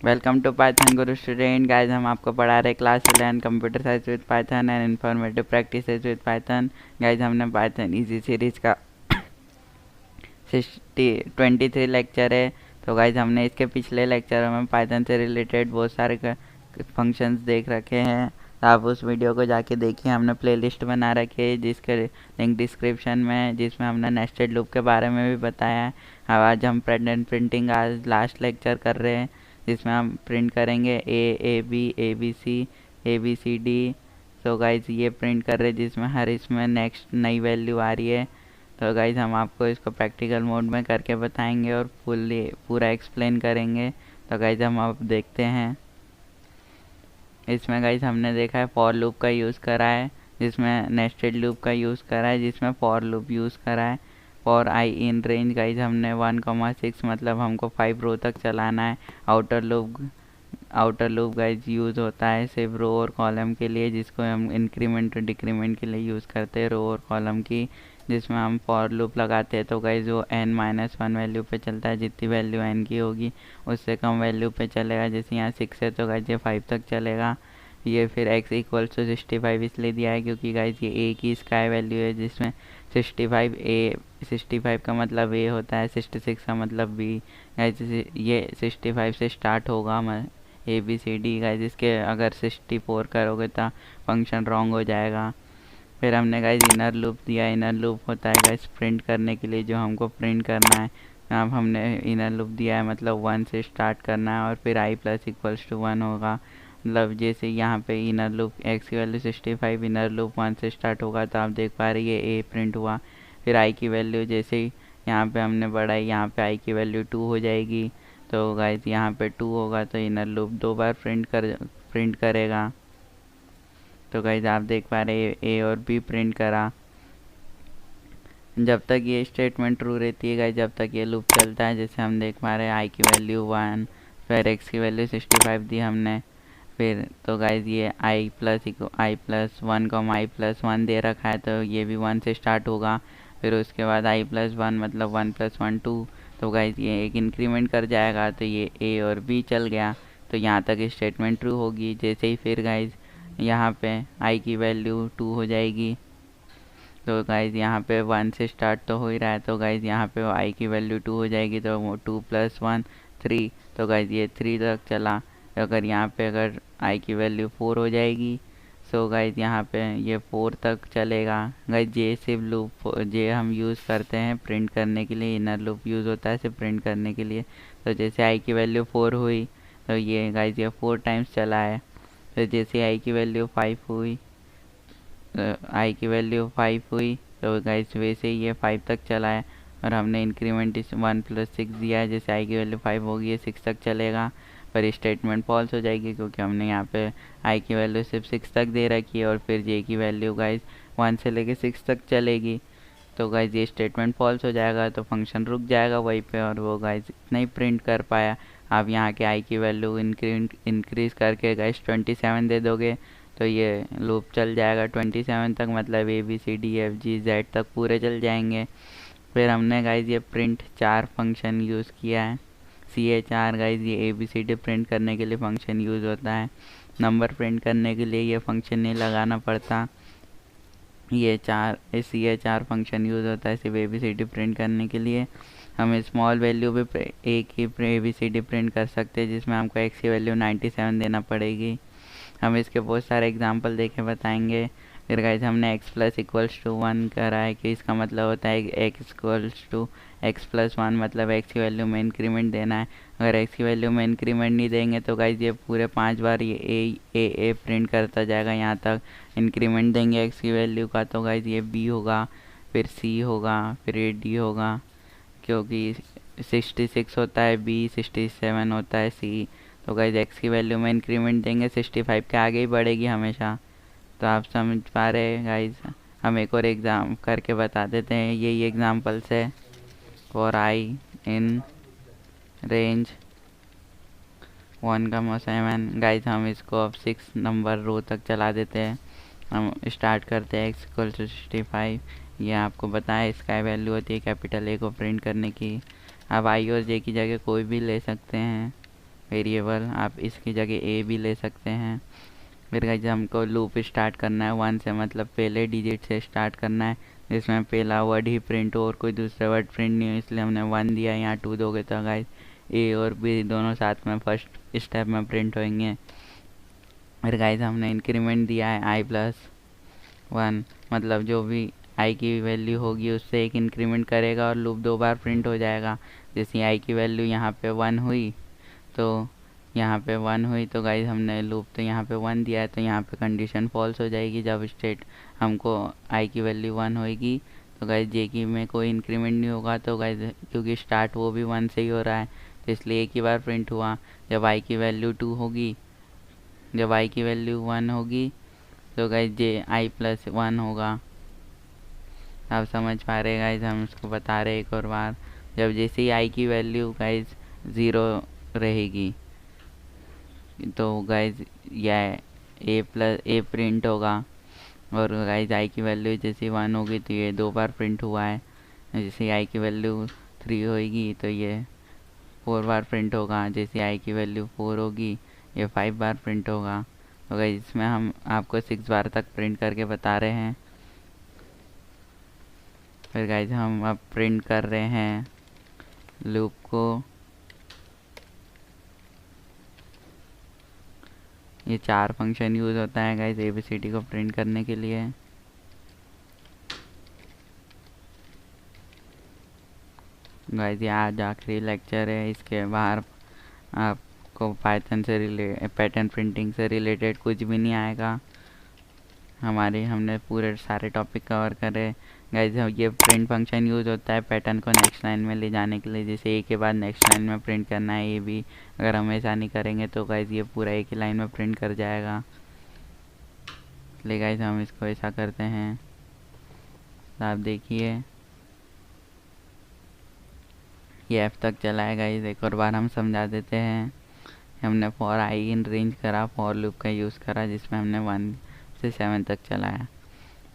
Welcome to Python Guru student guys. हम आपको पढ़ा रहे class 11 computer science with Python and informative practices with Python. Guys हमने Python easy series का 23 lecture है। तो गाइस हमने इसके पिछले लेक्चरों में पाइथन से रिलेटेड बहुत सारे फंक्शंस देख रखे हैं। तो आप उस वीडियो को जाके देखिए, हमने प्लेलिस्ट बना रखी है जिसके लिंक डिस्क्रिप्शन में है, जिसमें हमने नेस्टेड लूप के बारे में भी बताया है। अब आज हम प्रिंटिंग आज लास्ट लेक्चर कर रहे हैं, जिसमें हम प्रिंट करेंगे ए बी सी डी। तो गाइज ये प्रिंट कर रहे हैं, जिसमें हर इसमें नेक्स्ट नई वैल्यू आ रही है। तो गाइज हम आपको इसको प्रैक्टिकल मोड में करके बताएंगे और पूरा एक्सप्लेन करेंगे। तो गाइज हम अब देखते हैं। इसमें गाइज हमने देखा है फॉर लूप का यूज़ करा है, जिसमें नेस्टेड लूप का यूज़ करा है, जिसमें फॉर लूप यूज़ करा है। For I in range guys हमने 1,6 मतलब हमको 5 रो तक चलाना है। आउटर लूप गाइज यूज़ होता है सिर्फ रो और कॉलम के लिए, जिसको हम इंक्रीमेंट और डिक्रीमेंट के लिए यूज़ करते हैं, रो और कॉलम की। जिसमें हम फॉर लूप लगाते हैं तो गाइज वो n-1 वैल्यू पे चलता है। जितनी वैल्यू n की होगी उससे कम वैल्यू पे चलेगा। जैसे यहाँ 6 है तो गाइज ये 5 तक चलेगा। ये फिर x = 65 इसलिए दिया है क्योंकि गाइज ये a की स्काई वैल्यू है, जिसमें 65 का मतलब a होता है, 66 का मतलब b। गाइज ये 65 से स्टार्ट होगा ABCD। गाइज इसके अगर 64 करोगे तो फंक्शन रॉन्ग हो जाएगा। फिर हमने गाइज इनर लूप दिया। इनर लूप होता है गाइज प्रिंट करने के लिए, जो हमको प्रिंट करना है। अब हमने इनर लूप दिया है, मतलब 1 से स्टार्ट करना है और फिर i + 1 होगा। मतलब जैसे यहाँ पे इनर लूप x की वैल्यू 65, इनर लूप 1 से स्टार्ट होगा तो आप देख पा रहे हैं ये a प्रिंट हुआ। फिर i की वैल्यू जैसे ही यहाँ पे हमने बढ़ाई, यहाँ पे i की वैल्यू 2 हो जाएगी। तो गाइज यहाँ पे 2 होगा तो इनर लूप 2 बार प्रिंट करेगा। तो गाइज आप देख पा रहे हैं ए और बी प्रिंट करा। जब तक ये स्टेटमेंट ट्रू रहती है गाइज, जब तक ये लूप चलता है। जैसे हम देख पा रहे हैं i की वैल्यू 1, फिर x की वैल्यू 65 दी हमने। फिर तो गाइज ये i + 1 दे रखा है, तो ये भी 1 से स्टार्ट होगा। फिर उसके बाद i + 1 मतलब 1 + 1 2। तो गाइज ये एक इंक्रीमेंट कर जाएगा, तो ये a और b चल गया। तो यहाँ तक स्टेटमेंट ट्रू होगी। जैसे ही फिर गाइज यहाँ पे i की वैल्यू 2 हो जाएगी। तो गाइज यहाँ पे 1 से स्टार्ट तो हो ही रहा है, तो गाइज यहाँ पे i की वैल्यू 2 हो जाएगी, तो वो 2 + 1 3। तो गाइज ये 3 तक चला। अगर यहाँ पे अगर i की वैल्यू 4 हो जाएगी, सो गाइज यहाँ पे ये 4 तक चलेगा। गाइज ये सिर्फ लूप ये हम यूज़ करते हैं प्रिंट करने के लिए। इनर लूप यूज़ होता है सिर्फ प्रिंट करने के लिए। तो जैसे i की वैल्यू 4 हुई तो ये गाइज ये 4 टाइम्स चला है। तो जैसे i की वैल्यू 5 हुई, तो गाइस वैसे ही ये 5 तक चला है। और हमने इंक्रीमेंट इस 1 + 6 दिया है। जैसे i की वैल्यू 5 होगी ये 6 तक चलेगा, पर स्टेटमेंट फॉल्स हो जाएगी क्योंकि हमने यहाँ पे i की वैल्यू सिर्फ 6 तक दे रखी है। और फिर j की वैल्यू गाइस 1 से लेके 6 तक चलेगी। तो गाइस ये स्टेटमेंट फॉल्स हो जाएगा, तो फंक्शन रुक जाएगा वहीं पे और वो गाइस इतना ही प्रिंट कर पाया। आप यहाँ के i की वैल्यू इंक्रीज़ करके गाइस 27 दे दोगे तो ये लूप चल जाएगा 27 तक, मतलब ABCDFGZ तक पूरे चल जाएंगे। फिर हमने गाइज ये प्रिंट 4 फंक्शन यूज़ किया है। CH4 गाइज ये ABCD प्रिंट करने के लिए फंक्शन यूज़ होता है। नंबर प्रिंट करने के लिए ये फंक्शन नहीं लगाना पड़ता। ये CH4 फंक्शन यूज़ होता है सिर्फ ABCD प्रिंट करने के लिए। हम स्मॉल वैल्यू भी एक ही ABCD प्रिंट कर सकते हैं, जिसमें हमको x की वैल्यू 97 देना पड़ेगी। हम इसके बहुत सारे एग्जांपल देके बताएंगे। फिर गाइस हमने x + 1 करा है कि इसका मतलब होता है x + 1 मतलब x की वैल्यू में इंक्रीमेंट देना है। अगर x की वैल्यू में इंक्रीमेंट नहीं देंगे तो गाइस ये पूरे 5 बार ये a प्रिंट करता जाएगा। यहाँ तक इंक्रीमेंट देंगे x की वैल्यू का तो गाइस ये b होगा, फिर c होगा, फिर ये d होगा। क्योंकि 66 होता है b, 67 होता है c। तो गाइज x की वैल्यू में इंक्रीमेंट देंगे 65 के आगे ही बढ़ेगी हमेशा। तो आप समझ पा रहे हैं गाइज। हम एक और एग्ज़ाम करके बता देते हैं। यही एग्जांपल्स है। For i in range 1,7 guys हम इसको अब 6 नंबर रो तक चला देते हैं। हम स्टार्ट करते हैं x = 65। ये आपको बताया इसका वैल्यू होती है कैपिटल A को प्रिंट करने की। अब i और j की जगह कोई भी ले सकते हैं। वेरिएबल, आप इसकी जगह ए भी ले सकते हैं। फिर गाइज हमको लूप स्टार्ट करना है 1 से, मतलब पहले डिजिट से स्टार्ट करना है जिसमें पहला वर्ड ही प्रिंट हो और कोई दूसरा वर्ड प्रिंट नहीं हो, इसलिए हमने 1 दिया। यहाँ 2 दोगे तो गाइज ए और बी दोनों साथ में फर्स्ट स्टेप में प्रिंट होंगे। फिर गाइज हमने इंक्रीमेंट दिया है i+1, मतलब जो भी आई की वैल्यू होगी उससे एक इंक्रीमेंट करेगा और लूप 2 बार प्रिंट हो जाएगा। जैसे आई की वैल्यू यहाँ पे 1 हुई तो यहाँ पे 1 हुई तो गाइज हमने लूप तो यहाँ पे 1 दिया है तो यहाँ पे कंडीशन फॉल्स हो जाएगी। जब स्टेट हमको आई की वैल्यू 1 होगी तो गाइज जे की में कोई इंक्रीमेंट नहीं होगा, तो गाइज क्योंकि स्टार्ट वो भी 1 से ही हो रहा है तो इसलिए एक ही बार प्रिंट हुआ। जब आई की वैल्यू 2 होगी, जब आई की वैल्यू 1 होगी तो गाइज जे i+1 होगा। आप समझ पा रहे गाइज, हम इसको बता रहे एक और बार। जब जैसे ही आई की वैल्यू गाइज 0 रहेगी तो गाइज यह ए प्रिंट होगा, और गाइज आई की वैल्यू जैसे 1 होगी तो ये 2 बार प्रिंट हुआ है। जैसे आई की वैल्यू 3 होगी तो ये 4 बार प्रिंट होगा। जैसे आई की वैल्यू 4 होगी ये 5 बार प्रिंट होगा। तो गाइज इसमें हम आपको 6 बार तक प्रिंट करके बता रहे हैं। फिर गाइज हम अब प्रिंट कर रहे हैं लूप को। ये 4 फंक्शन यूज़ होता है गाइज ABCD को प्रिंट करने के लिए। गाइज ये आज आखिरी लेक्चर है, इसके बाहर आपको पाइथन से पैटर्न प्रिंटिंग से रिलेटेड कुछ भी नहीं आएगा। हमने पूरे सारे टॉपिक कवर करे गाइज। ये प्रिंट फंक्शन यूज़ होता है पैटर्न को नेक्स्ट लाइन में ले जाने के लिए। जैसे ए के बाद नेक्स्ट लाइन में प्रिंट करना है ए भी, अगर हम ऐसा नहीं करेंगे तो गाइज ये पूरा एक ही लाइन में प्रिंट कर जाएगा। इसलिए गाइज हम इसको ऐसा करते हैं। तो आप देखिए ये F तक चला है गाइज। एक और बार हम समझा देते हैं। हमने फॉर आई इन रेंज करा, फॉर लूप का यूज़ करा जिसमें हमने 1 से 7 तक चलाया।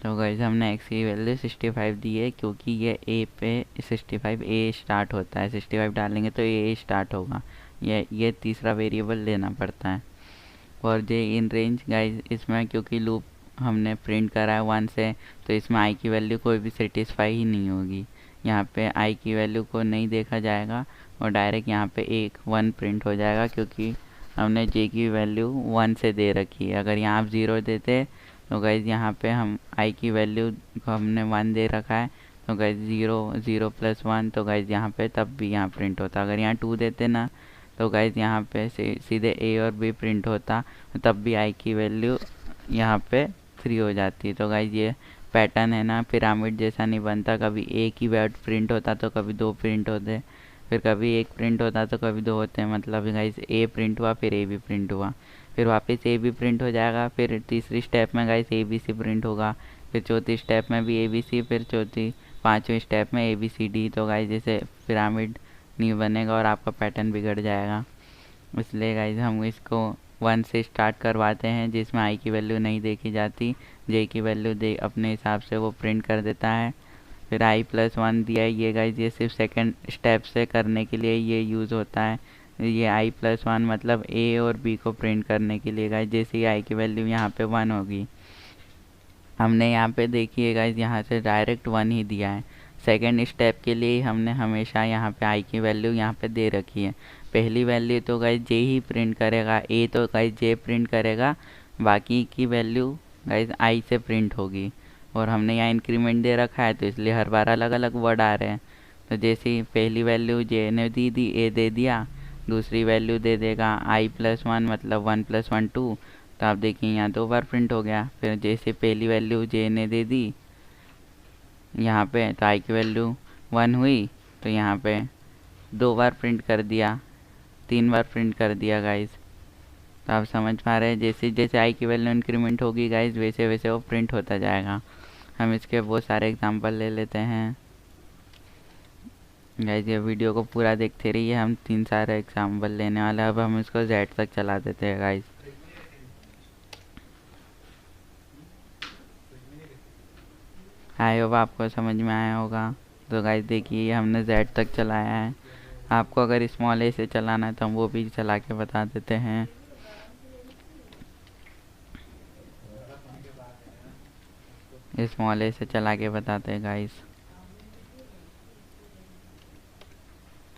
तो गाइज हमने x की वैल्यू 65 दी है क्योंकि ये a पे 65 a स्टार्ट होता है। 65 डालेंगे तो a स्टार्ट होगा। ये तीसरा वेरिएबल लेना पड़ता है। और जे इन रेंज गाइज इसमें क्योंकि लूप हमने प्रिंट करा है 1 से तो इसमें i की वैल्यू कोई भी सेटिस्फाई ही नहीं होगी। यहाँ पे i की वैल्यू को नहीं देखा जाएगा और डायरेक्ट यहाँ पे 1 प्रिंट हो जाएगा क्योंकि हमने j की वैल्यू 1 से दे रखी है। अगर यहाँ आप 0 देते तो गाइज यहाँ पे हम i की वैल्यू को हमने 1 दे रखा है तो गाइज 0+1 तो गाइज यहाँ पे तब भी यहाँ प्रिंट होता। अगर यहाँ 2 देते ना तो गाइज यहाँ पे सीधे a और b प्रिंट होता, तब भी i की वैल्यू यहाँ पे 3 हो जाती। तो गाइज ये पैटर्न है ना पिरामिड जैसा नहीं बनता। कभी एक ही वर्ड प्रिंट होता तो कभी 2 प्रिंट होते, फिर कभी 1 प्रिंट होता तो कभी 2 होते हैं। मतलब गाइज ए प्रिंट हुआ फिर ए भी प्रिंट हुआ, फिर वापस ए भी प्रिंट हो जाएगा। फिर तीसरी स्टेप में गाइज ABC प्रिंट होगा, फिर चौथी स्टेप में भी ABC, फिर पाँचवीं स्टेप में ABCD। तो गाइज जैसे पिरामिड नहीं बनेगा और आपका पैटर्न बिगड़ जाएगा। इसलिए गाइज हम इसको 1 से स्टार्ट करवाते हैं जिसमें i की वैल्यू नहीं देखी जाती। j की वैल्यू अपने हिसाब से वो प्रिंट कर देता है। फिर i+1 दिया है। ये गाइज ये सिर्फ सेकंड स्टेप से करने के लिए ये यूज़ होता है। ये i+1 मतलब a और b को प्रिंट करने के लिए गाइज। जैसे ही i की वैल्यू यहाँ पे 1 होगी, हमने यहाँ पे देखिए गाइज यहाँ से डायरेक्ट 1 ही दिया है। सेकंड स्टेप के लिए हमने हमेशा यहाँ पे i की वैल्यू यहाँ पे दे रखी है। पहली वैल्यू तो गाइज j ही प्रिंट करेगा, a तो गाइज j प्रिंट करेगा, बाकी की वैल्यू गाइज i से प्रिंट होगी। और हमने यहाँ इंक्रीमेंट दे रखा है तो इसलिए हर बार अलग अलग वर्ड आ रहे हैं। तो जैसे ही पहली वैल्यू j ने दी a दे दिया, दूसरी वैल्यू दे देगा i+1 मतलब 1+1 2। तो आप देखिए यहाँ 2 बार प्रिंट हो गया। फिर जैसे पहली वैल्यू j ने दे दी यहाँ पे तो i की वैल्यू 1 हुई तो यहाँ पे 2 बार प्रिंट कर दिया, 3 बार प्रिंट कर दिया गाइज। तो आप समझ पा रहे हैं जैसे जैसे i की वैल्यू इंक्रीमेंट होगी गाइज वैसे वैसे वो प्रिंट होता जाएगा। हम इसके बहुत सारे एग्जांपल ले लेते हैं गाइज। ये वीडियो को पूरा देखते रहिए, हम 3 सारे एग्जांपल लेने वाले हैं। अब हम इसको z तक चला देते हैं गाइज। आई होप आपको समझ में आया होगा। तो गाइज देखिए हमने z तक चलाया है। आपको अगर स्मॉल ए से चलाना है तो हम वो भी चला के बता देते हैं। स्मॉल ए से चला के बताते हैं गाइस।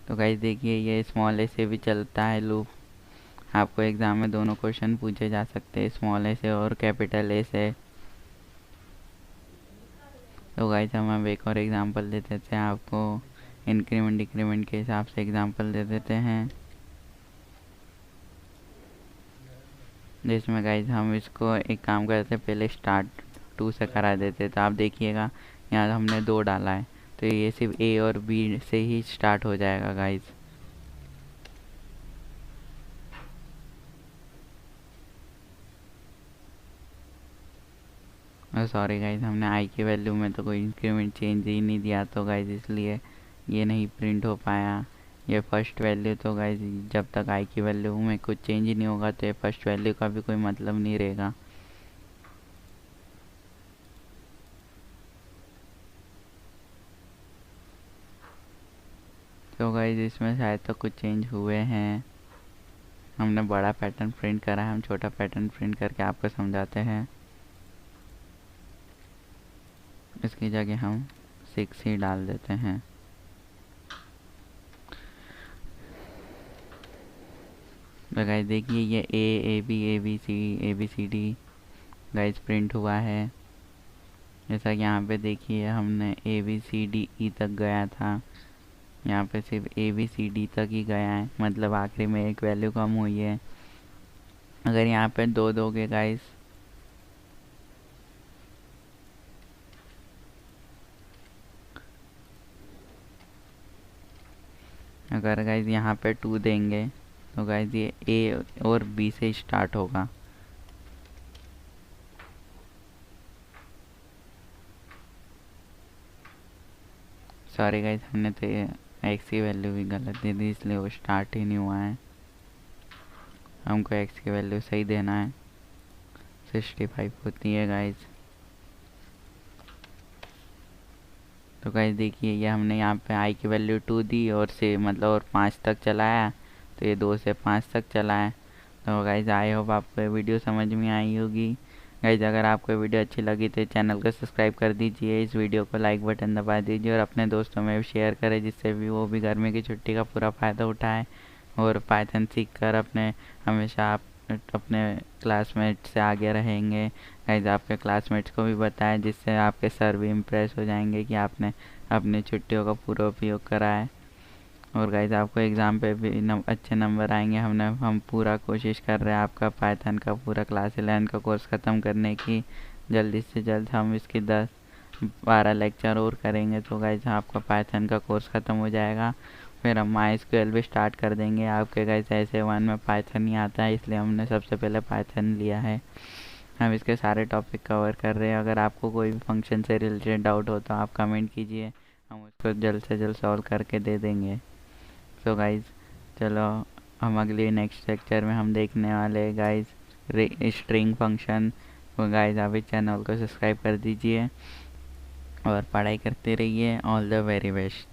तो गाइस देखिए ये स्मॉल ए से भी चलता है लूप। आपको एग्ज़ाम में दोनों क्वेश्चन पूछे जा सकते हैं, स्मॉल ए से और कैपिटल ए से। तो गाइस हम अब एक और एग्ज़ाम्पल दे देते हैं आपको, इंक्रीमेंट डिक्रीमेंट के हिसाब से एग्ज़ाम्पल दे देते हैं, जिसमें गाइस हम इसको एक काम करते हैं, पहले स्टार्ट 2 से करा देते। तो आप देखिएगा यहाँ हमने 2 डाला है, तो ये सिर्फ ए और बी से ही स्टार्ट हो जाएगा गाइस। सॉरी गाइस, हमने आई की वैल्यू में तो कोई इंक्रीमेंट चेंज ही नहीं दिया, तो गाइस इसलिए ये नहीं प्रिंट हो पाया। ये फर्स्ट वैल्यू तो गाइस जब तक आई की वैल्यू में कुछ चेंज ही नहीं होगा तो ये फर्स्ट वैल्यू का भी कोई मतलब नहीं रहेगा। तो गाइस इसमें शायद तो कुछ चेंज हुए हैं। हमने बड़ा पैटर्न प्रिंट करा है, हम छोटा पैटर्न प्रिंट करके आपको समझाते हैं। इसकी जगह हम 6 ही डाल देते हैं। तो गाइस देखिए ये A B C D guys print हुआ है। जैसा कि यहाँ पे देखिए हमने ए बी सी डी ई तक गया था, यहाँ पे सिर्फ ए बी सी डी तक ही गया है, मतलब आखिरी में एक वैल्यू कम हुई है। अगर यहाँ पे 2 दोगे गाइस अगर गाइस यहाँ पे 2 देंगे तो गाइस ये ए और बी से स्टार्ट होगा। सॉरी गाइस, हमने तो एक्स की वैल्यू भी गलत दे दी, इसलिए वो स्टार्ट ही नहीं हुआ है। हमको एक्स की वैल्यू सही देना है, 65 होती है गाइस। तो गाइस देखिए ये हमने यहाँ पे आई की वैल्यू 2 दी और से मतलब और 5 तक चलाया, तो ये 2 से 5 तक चला है। तो गाइस आई होप आपको वीडियो समझ में आई होगी। गाइस अगर आपको वीडियो अच्छी लगी तो चैनल को सब्सक्राइब कर दीजिए, इस वीडियो को लाइक बटन दबा दीजिए और अपने दोस्तों में भी शेयर करें, जिससे भी वो भी गर्मी की छुट्टी का पूरा फ़ायदा उठाएं और पाइथन सीख कर हमेशा अपने क्लासमेट से आगे रहेंगे। गाइस आपके क्लासमेट्स को भी बताएं, जिससे आपके सर भी इम्प्रेस हो जाएंगे कि आपने अपनी छुट्टियों का पूरा उपयोग करा है। और गाइस आपको एग्ज़ाम पे भी अच्छे नंबर आएंगे। हम पूरा कोशिश कर रहे हैं आपका पाइथन का पूरा क्लास 11 का कोर्स ख़त्म करने की। जल्दी से जल्द हम इसकी 10-12 लेक्चर और करेंगे, तो गाइस आपका पाइथन का कोर्स ख़त्म हो जाएगा। फिर हम MySQL भी स्टार्ट कर देंगे। आपके गाइस ऐसे 1 में पाइथन ही आता है, इसलिए हमने सबसे पहले पाइथन लिया है। हम इसके सारे टॉपिक कवर कर रहे हैं। अगर आपको कोई भी फंक्शन से रिलेटेड डाउट हो तो आप कमेंट कीजिए, हम उसको जल्द से जल्द सॉल्व करके दे देंगे। तो गाइज़ चलो हम अगले नेक्स्ट लेक्चर में हम देखने वाले हैं गाइज़ स्ट्रिंग फंक्शन। तो गाइज़ आप इस चैनल को सब्सक्राइब कर दीजिए और पढ़ाई करते रहिए। All the very best.